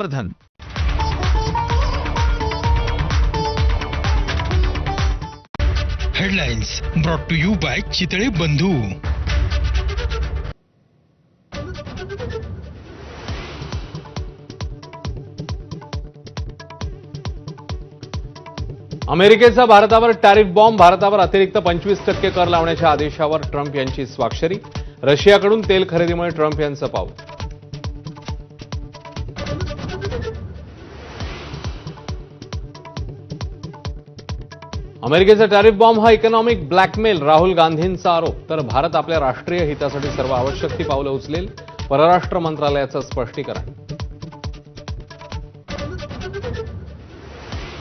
Pradhan. Headlines brought to you by Chitale Bandhu. अमेरिकेचा भारतावर tariff bomb. भारतावर अतिरिक्त 25% कर लावण्याच्या आदेशावर ट्रम्प यांची स्वाक्षरी. रशियाकडून तेल खरेदीमुळे ट्रम्प यांचं पाऊल. अमेरिकेचा टॅरिफ बॉम्ब हा इकॉनॉमिक ब्लॅकमेल. राहुल गांधींचा आरोप. तर भारत आपल्या राष्ट्रीय हितासाठी सर्व आवश्यक ती पावलं उचलेल. परराष्ट्र मंत्रालयाचं स्पष्टीकरण.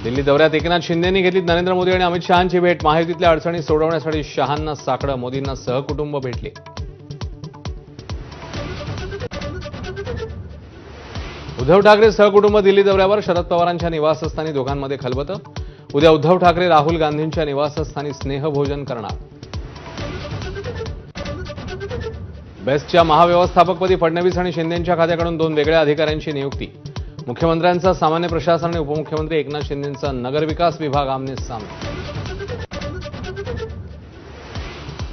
दिल्ली दौऱ्यात एकनाथ शिंदेंनी घेतली नरेंद्र मोदी आणि अमित शहांची भेट. महायुतीतल्या अडचणी सोडवण्यासाठी शहांना साकडं. मोदींना सहकुटुंब भेटले. उद्धव ठाकरे सहकुटुंब दिल्ली दौऱ्यावर. शरद पवारांच्या निवासस्थानी दोघांमध्ये खलबतं. उद्या उद्धव ठाकरे राहुल गांधींच्या निवासस्थानी स्नेहभोजन करणार. बेस्टच्या महाव्यवस्थापकपदी फडणवीस आणि शिंदेंच्या खात्याकडून 2 वेगळ्या अधिकाऱ्यांची नियुक्ती. मुख्यमंत्र्यांचा सामान्य प्रशासन आणि उपमुख्यमंत्री एकनाथ शिंदेंचा नगरविकास विभाग आमने सामने.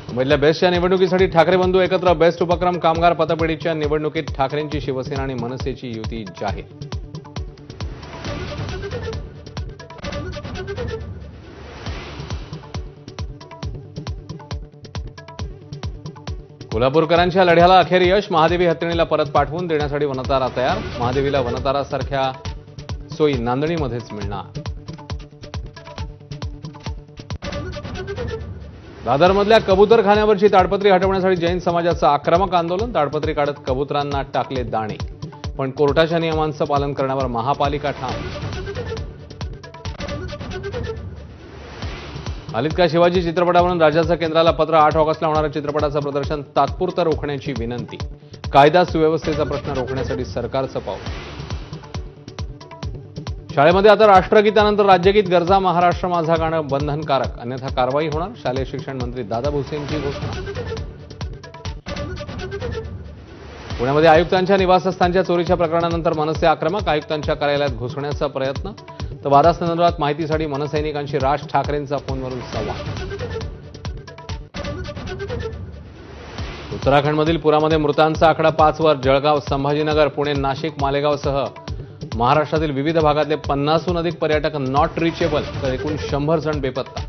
मुंबईतल्या बेस्टच्या निवडणुकीसाठी ठाकरे बंधू एकत्र. बेस्ट उपक्रम कामगार पतपेढीच्या निवडणुकीत ठाकरेंची शिवसेना आणि मनसेची युती जाहीर. कोल्हापूरकरांच्या लढ्याला अखेर यश. महादेवी हत्तीणीला परत पाठवून देण्यासाठी वनतारा तयार. महादेवीला वनतारासारख्या सोयी नांदणीमध्येच मिळणार. दादरमधल्या कबूतरखान्यावरची ताडपत्री हटवण्यासाठी जैन समाजाचं आक्रमक आंदोलन. ताडपत्री काढत कबुतरांना टाकले दाणे. पण कोर्टाच्या नियमांचं पालन करण्यावर महापालिका ठाम. आलीत का शिवाजी चित्रपटावरून राज्याचं केंद्राला पत्र. 8 ऑगस्टला होणाऱ्या चित्रपटाचं प्रदर्शन तात्पुरतं रोखण्याची विनंती. कायदा सुव्यवस्थेचा प्रश्न रोखण्यासाठी सरकारचं पाऊल. शाळेमध्ये आता राष्ट्रगीतानंतर राज्यगीत. गरजा महाराष्ट्र माझा गाणं बंधनकारक, अन्यथा कारवाई होणार. शालेय शिक्षण मंत्री दादा भुसेंची घोषणा. पुण्यामध्ये आयुक्तांच्या निवासस्थानच्या चोरीच्या प्रकरणानंतर मनसे आक्रमक. आयुक्तांच्या कार्यालयात घुसण्याचा प्रयत्न. तर वादासंदर्भात माहितीसाठी मनसैनिकांशी राज ठाकरेंचा फोनवरून संवाद. उत्तराखंडमधील पुरामध्ये मृतांचा आकडा 5 वर. जळगाव, संभाजीनगर, पुणे, नाशिक, मालेगावसह महाराष्ट्रातील विविध भागातले 50हून अधिक पर्यटक नॉट रिचेबल. तर एकूण 100 जण बेपत्ता.